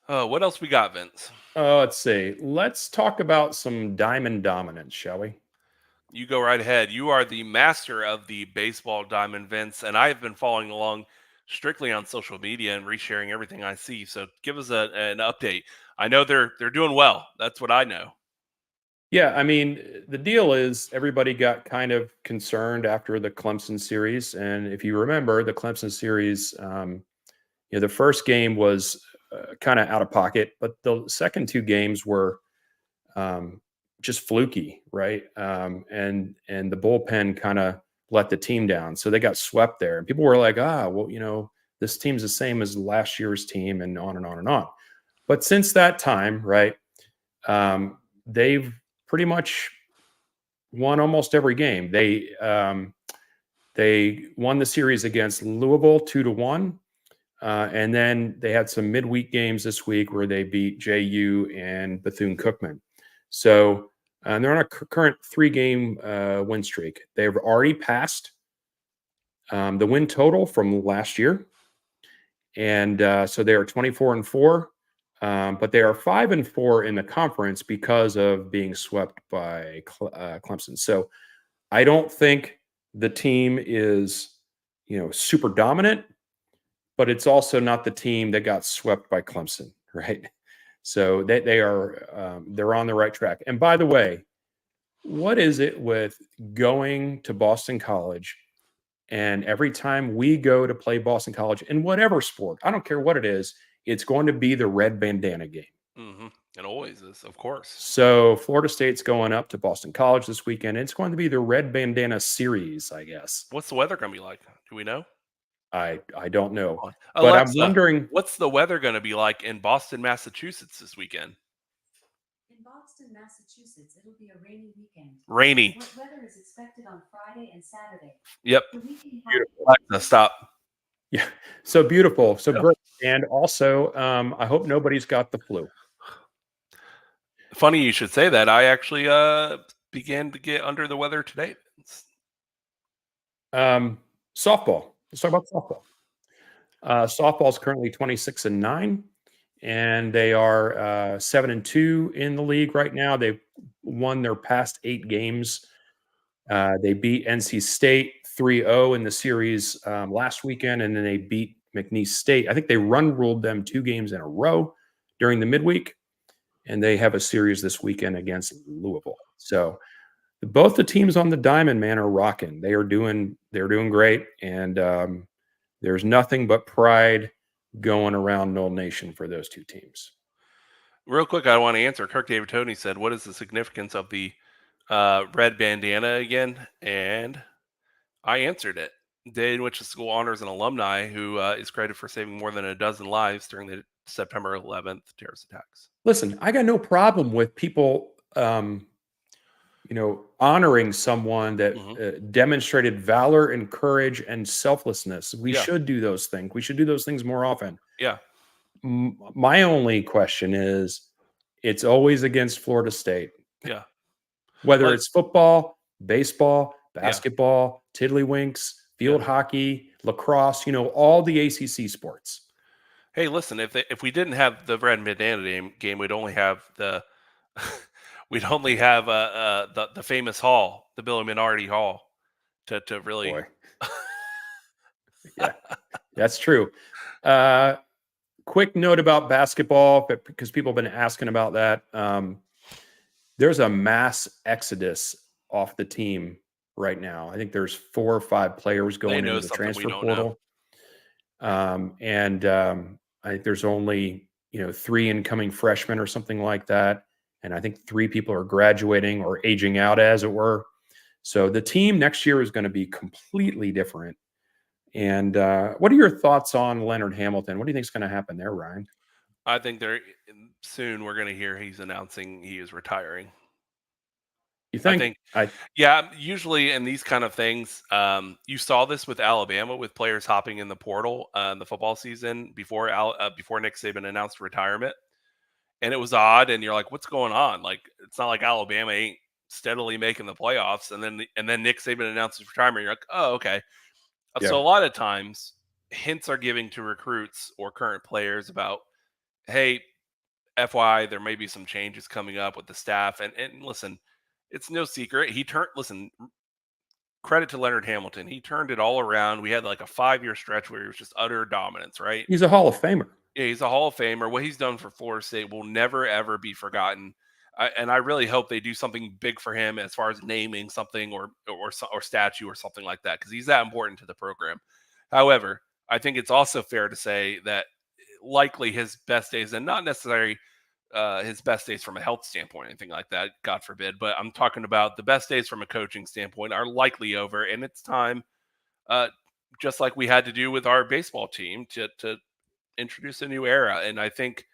S1: What else we got, Vince?
S2: Let's see. Let's talk about some diamond dominance, shall we?
S1: You go right ahead. You are the master of the baseball diamond, Vince, and I have been following along strictly on social media and resharing everything I see. So give us an update. I know they're doing well. That's what I know.
S2: Yeah, I mean, the deal is everybody got kind of concerned after the Clemson series, and if you remember, the Clemson series, the first game was kind of out of pocket, but the second two games were just fluky, right? And the bullpen kind of let the team down, so they got swept there. And people were like, this team's the same as last year's team, and on and on and on. But since that time, right, they've pretty much won almost every game. They won the series against Louisville 2-1. And then they had some midweek games this week where they beat JU and Bethune-Cookman. So they're on a current 3-game win streak. They've already passed the win total from last year. And so they are 24-4. But they are 5-4 in the conference because of being swept by Clemson. So I don't think the team is, super dominant, but it's also not the team that got swept by Clemson, right? So they're on the right track. And by the way, what is it with going to Boston College, and every time we go to play Boston College in whatever sport, I don't care what it is, it's going to be the red bandana game.
S1: Mm-hmm. It always is, of course.
S2: So Florida State's going up to Boston College this weekend. It's going to be the red bandana series, I guess.
S1: What's the weather going to be like? Do we know?
S2: I don't know.
S1: Alexa,
S2: but I'm wondering,
S1: what's the weather going to be like in Boston, Massachusetts this weekend?
S4: In Boston, Massachusetts, it'll be a rainy weekend.
S1: Rainy.
S4: What weather is expected on Friday and Saturday?
S1: Yep.
S4: The weekend
S1: Alexa, stop.
S2: Yeah. So beautiful. So great. And also, I hope nobody's got the flu.
S1: Funny you should say that. I actually began to get under the weather today.
S2: Softball. Let's talk about softball. Softball is currently 26-9, and they are 7-2 in the league right now. They've won their past 8 games. They beat NC State 3-0 in the series last weekend, and then they beat McNeese State. I think they run ruled them 2 games in a row during the midweek, and they have a series this weekend against Louisville. So both the teams on the diamond, man, are rocking. They're doing great, and there's nothing but pride going around Knoll Nation for those 2 teams.
S1: Real quick, I want to answer. Kirk David Tony said, "What is the significance of the red bandana again?" And I answered it. Day in which the school honors an alumni who is credited for saving more than a dozen lives during the September 11th terrorist attacks.
S2: Listen, I got no problem with people, honoring someone that demonstrated valor and courage and selflessness. We should do those things. We should do those things more often.
S1: Yeah.
S2: My only question is, it's always against Florida State.
S1: Yeah.
S2: Whether it's football, baseball,
S1: Yeah.
S2: basketball, tiddlywinks, field hockey, lacrosse, all the ACC sports.
S1: Hey, listen, if we didn't have the red bandana game, we'd only have the the famous hall, the Billy Minority Hall, to really.
S2: Boy. Yeah, that's true. Quick note about basketball, but because people have been asking about that. There's a mass exodus off the team right now. I think there's 4 or 5 players going into the transfer portal. I think there's only 3 incoming freshmen or something like that, and I think 3 people are graduating or aging out, as it were. So the team next year is going to be completely different. And what are your thoughts on Leonard Hamilton? What do you think is going to happen there, Ryan?
S1: I think soon we're going to hear he's announcing he is retiring.
S2: You think?
S1: Yeah, usually in these kind of things, you saw this with Alabama with players hopping in the portal in the football season before Nick Saban announced retirement, and it was odd. And you're like, what's going on? Like, it's not like Alabama ain't steadily making the playoffs, and then Nick Saban announces retirement. You're like, oh, okay.
S2: Yeah.
S1: So a lot of times, hints are given to recruits or current players about, hey, FYI, there may be some changes coming up with the staff. And listen, it's no secret. Credit to Leonard Hamilton. He turned it all around. We had like a 5-year stretch where he was just utter dominance, right?
S2: He's a Hall of Famer.
S1: Yeah, he's a Hall of Famer. What he's done for Florida State will never, ever be forgotten. And I really hope they do something big for him as far as naming something or statue or something like that, because he's that important to the program. However, I think it's also fair to say that likely his best days, and not necessarily his best days from a health standpoint, anything like that, God forbid, but I'm talking about the best days from a coaching standpoint are likely over, and it's time, just like we had to do with our baseball team, to introduce a new era. And I think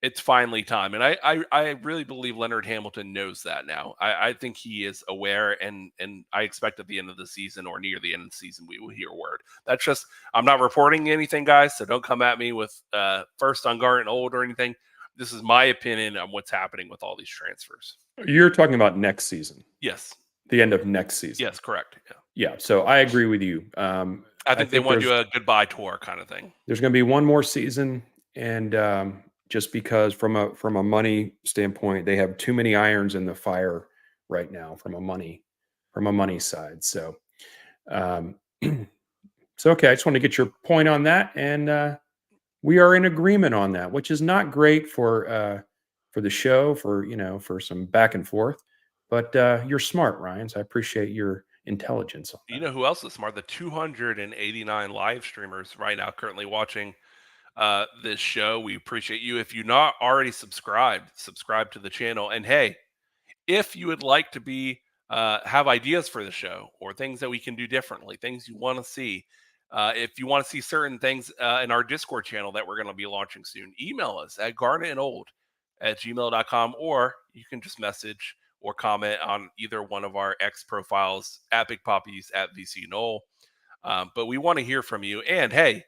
S1: it's finally time. And I really believe Leonard Hamilton knows that now. I think he is aware, and I expect at the end of the season or near the end of the season, we will hear word. That's just, I'm not reporting anything, guys, so don't come at me with first on Garnet Old or anything. This is my opinion on what's happening with all these transfers.
S2: You're talking about next season.
S1: Yes.
S2: The end of next season.
S1: Yes, correct.
S2: Yeah. So I agree with you.
S1: I think they want to do a goodbye tour kind of thing.
S2: There's going to be one more season, and just because from a money standpoint, they have too many irons in the fire right now from a money side. So, okay. I just want to get your point on that, and we are in agreement on that, which is not great for the show, for some back and forth. But you're smart, Ryan. So I appreciate your intelligence on that.
S1: You know who else is smart? The 289 live streamers right now currently watching this show. We appreciate you. If you're not already subscribe to the channel. And hey, if you would like to be have ideas for the show or things that we can do differently, things you want to see, if you want to see certain things in our Discord channel that we're going to be launching soon, email us at garnetandOld@gmail.com, or you can just message or comment on either one of our X profiles at Big Poppies, at VC Knoll. But we want to hear from you. And hey,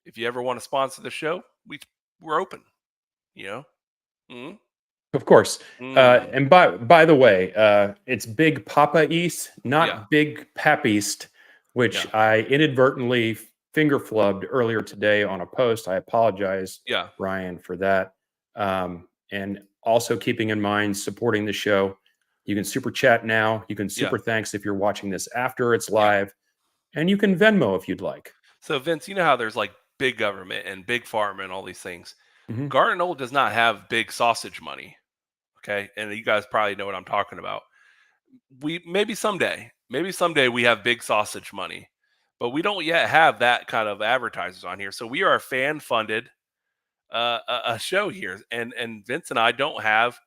S1: if you ever want to sponsor the show, we're open.
S2: Of course.
S1: Mm,
S2: And by the way, it's Big Papa East, not
S1: yeah,
S2: Big Pap East, which
S1: yeah,
S2: I inadvertently finger flubbed earlier today on a post. I apologize,
S1: yeah,
S2: Ryan, for that. And also keeping in mind supporting the show. You can super chat now. You can
S1: yeah,
S2: super thanks if you're watching this after it's
S1: yeah.
S2: live, and you can Venmo if you'd like.
S1: So Vince, you know how there's like big government and big pharma and all these things.
S2: Mhm.
S1: Garden Knoll does not have big sausage money. Okay, and you guys probably know what I'm talking about. We maybe someday we have big sausage money, but we don't yet have that kind of advertisers on here. So we are a fan funded a show here, and Vince and I don't have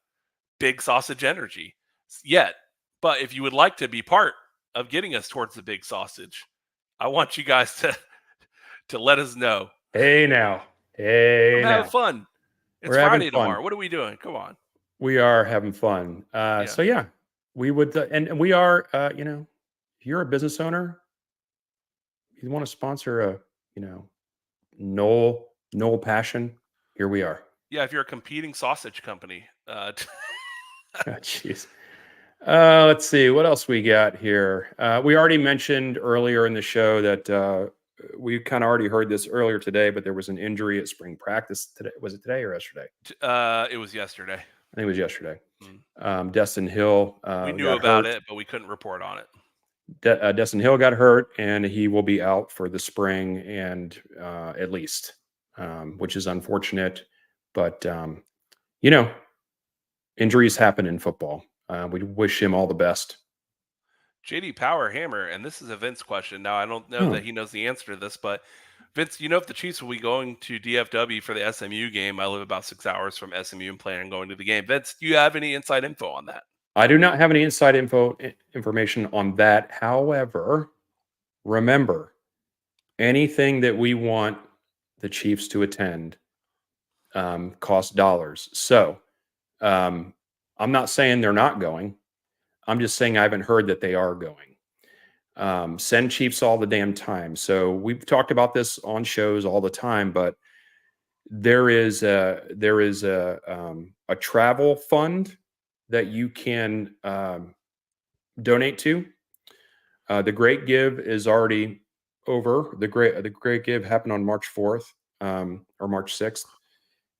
S1: big sausage energy yet. But if you would like to be part of getting us towards the big sausage, I want you guys to let us know.
S2: Hey now.
S1: I'm
S2: Hey
S1: having
S2: now.
S1: fun. It's
S2: We're having
S1: Friday
S2: fun.
S1: tomorrow. What are we doing? Come on.
S2: We are having fun.
S1: Yeah.
S2: So yeah, we would, and we are, if you're a business owner, you want to sponsor a, you know, Knoll Passion, here we are.
S1: Yeah, if you're a competing sausage company,
S2: Oh, jeez. Let's see what else we got here. We already mentioned earlier in the show that we kind of already heard this earlier today, but there was an injury at spring practice today. Was it today or yesterday?
S1: it was yesterday.
S2: I think it was yesterday.
S1: Mm.
S2: Destin Hill
S1: We knew
S2: got
S1: about
S2: hurt.
S1: it, but we couldn't report on it.
S2: Destin Hill got hurt, and he will be out for the spring and at least, which is unfortunate. But you know, injuries happen in football. We wish him all the best.
S1: JD Power Hammer, and this is a Vince question. Now I don't know
S2: Oh,
S1: that he knows the answer to this, but Vince, you know if the Chiefs will be going to DFW for the SMU game? I live about 6 hours from SMU and plan on going to the game. Vince, do you have any inside info on that?
S2: I do not have any inside information on that. However, remember, anything that we want the Chiefs to attend costs dollars. So I'm not saying they're not going. I'm just saying I haven't heard that they are going. Send Chiefs all the damn time. So we've talked about this on shows all the time, but there is a travel fund that you can donate to. The Great Give is already over. The Great Give happened on March 4th or March 6th.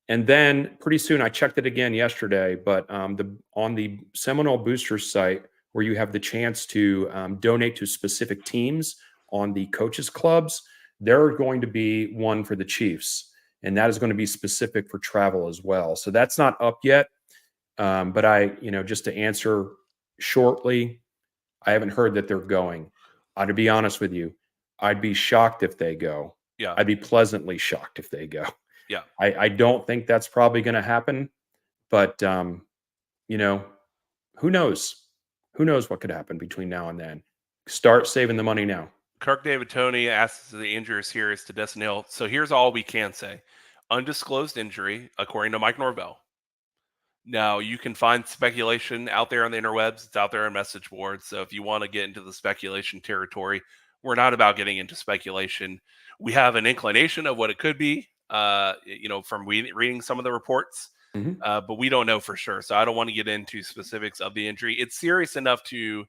S2: And then pretty soon, I checked it again yesterday, but on the Seminole Boosters site, where you have the chance to donate to specific teams on the coaches clubs, there are going to be one for the Chiefs, and that is going to be specific for travel as well. So that's not up yet, but just to answer shortly, I haven't heard that they're going. To be honest with you, I'd be shocked if they go.
S1: Yeah,
S2: I'd be pleasantly shocked if they go.
S1: yeah.
S2: I don't think that's probably going to happen, but you know, who knows? Who knows what could happen between now and then? Start saving the money now.
S1: Kirk David Tony asks if the injury is serious to Destin Hill. So here's all we can say: undisclosed injury, according to Mike Norvell. Now, you can find speculation out there on the interwebs. It's out there on message boards. So if you want to get into the speculation territory, we're not about getting into speculation. We have an inclination of what it could be, from reading some of the reports,
S2: Mhm.
S1: but we don't know for sure. So I don't want to get into specifics of the injury. It's serious enough to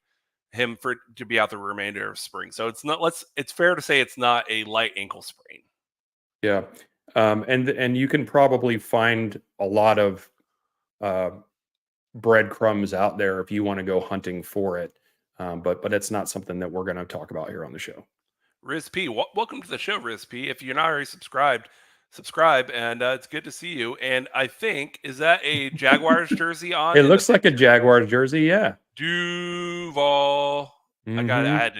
S1: be out the remainder of spring. So it's fair to say it's not a light ankle sprain.
S2: Yeah, and you can probably find a lot of uh, breadcrumbs out there if you want to go hunting for it. But it's not something that we're going to talk about here on the show.
S1: Riz P, welcome to the show, Riz P. If you're not already subscribed, subscribe, and it's good to see you. And I think, is that a Jaguars jersey on?
S2: It
S1: in the
S2: looks like a Jaguars jersey. Yeah.
S1: Duval. I got it. I
S2: Mhm.
S1: had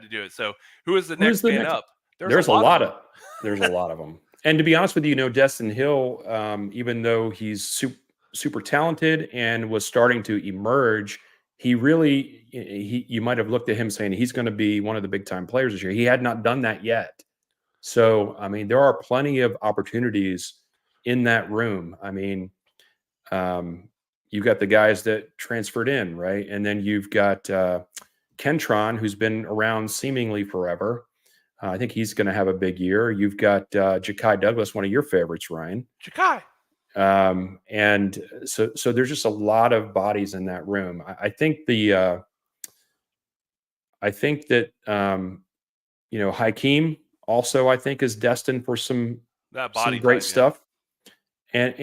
S1: to do it. So who is the
S2: Who's
S1: next
S2: the
S1: man
S2: next?
S1: up?
S2: There's a lot of them. And to be honest with you, Destin Hill, even though he's super talented and was starting to emerge, you might have looked at him saying he's going to be one of the big time players this year. He had not done that yet. So, I mean, there are plenty of opportunities in that room. I mean, you've got the guys that transferred in, right? And then you've got Kentron, who's been around seemingly forever. I think he's going to have a big year. You've got Ja'Kai Douglas, one of your favorites, Ryan.
S1: Jakai.
S2: And so there's just a lot of bodies in that room. I think that Hakeem also, I think, is destined for some
S1: That body
S2: great
S1: type, yeah.
S2: stuff. And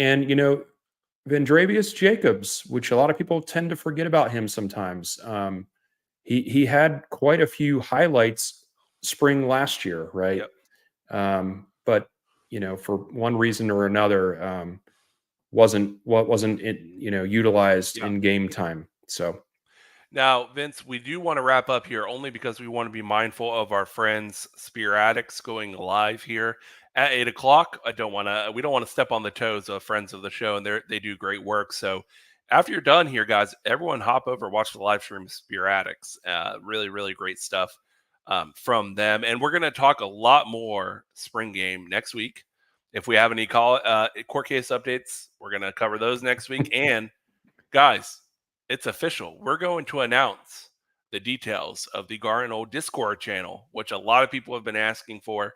S2: Vendravius Jacobs, which a lot of people tend to forget about him sometimes. He had quite a few highlights spring last year, right?
S1: Yep.
S2: But for one reason or another, wasn't utilized
S1: Yeah.
S2: in game time. So
S1: Now, Vince, we do want to wrap up here only because we want to be mindful of our friends Spear Addicts going live here at 8 o'clock. We don't want to step on the toes of friends of the show, and they do great work. So after you're done here, guys, everyone hop over, watch the live stream of Spear Addicts. Really, really great stuff from them. And we're going to talk a lot more spring game next week. If we have any court case updates, we're going to cover those next week. And guys, it's official. We're going to announce the details of the Garden Old Discord channel, which a lot of people have been asking for.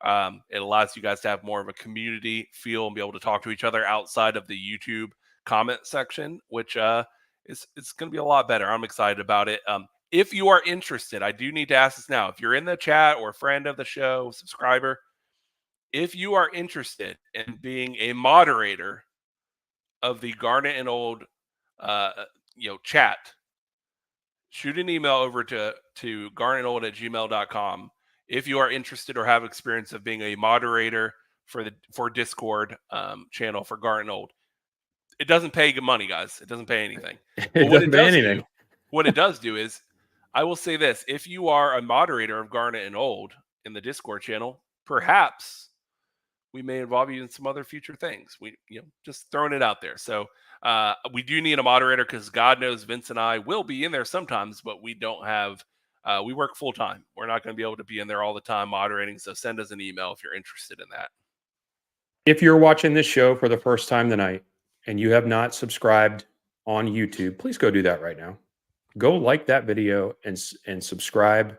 S1: It allows you guys to have more of a community feel and be able to talk to each other outside of the YouTube comment section, which it's going to be a lot better. I'm excited about it. If you are interested, I do need to ask this now. If you're in the chat or a friend of the show, subscriber, if you are interested in being a moderator of the Garnet and Old chat, shoot an email over to garnetold@gmail.com if you are interested or have experience of being a moderator for Discord channel for Garnet Old. It doesn't pay good money, guys. It doesn't pay anything.
S2: it doesn't pay anything.
S1: What it does do is, I will say this: if you are a moderator of Garnet and Old in the Discord channel, perhaps we may involve you in some other future things. We, just throwing it out there. So we do need a moderator because God knows Vince and I will be in there sometimes, but we don't have, we work full time. We're not going to be able to be in there all the time moderating. So send us an email if you're interested in that.
S2: If you're watching this show for the first time tonight and you have not subscribed on YouTube, please go do that right now. Go like that video and subscribe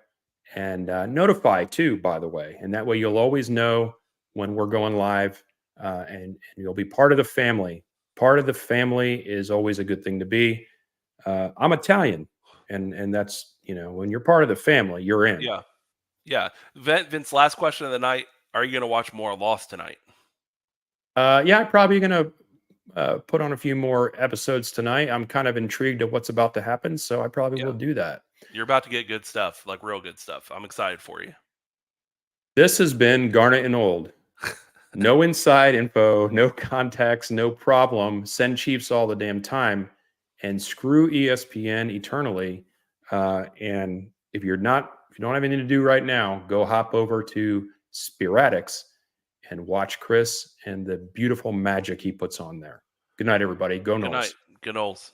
S2: and notify too, by the way. And that way you'll always know when we're going live and you'll be part of the family. Part of the family is always a good thing to be. I'm Italian and that's, when you're part of the family, you're in.
S1: Yeah. Yeah. Vince, last question of the night. Are you going to watch more Lost tonight?
S2: Yeah, I'm probably going to put on a few more episodes tonight. I'm kind of intrigued at what's about to happen, so I probably will do that.
S1: You're about to get good stuff, like real good stuff. I'm excited for you.
S2: This has been Garnet and Old. No inside info, no context, no problem. Send Chiefs all the damn time and screw ESPN eternally. And if you don't have anything to do right now, go hop over to Spiratics and watch Chris and the beautiful magic he puts on there. Good night, everybody. Go Noles.
S1: Good night. Good Noles.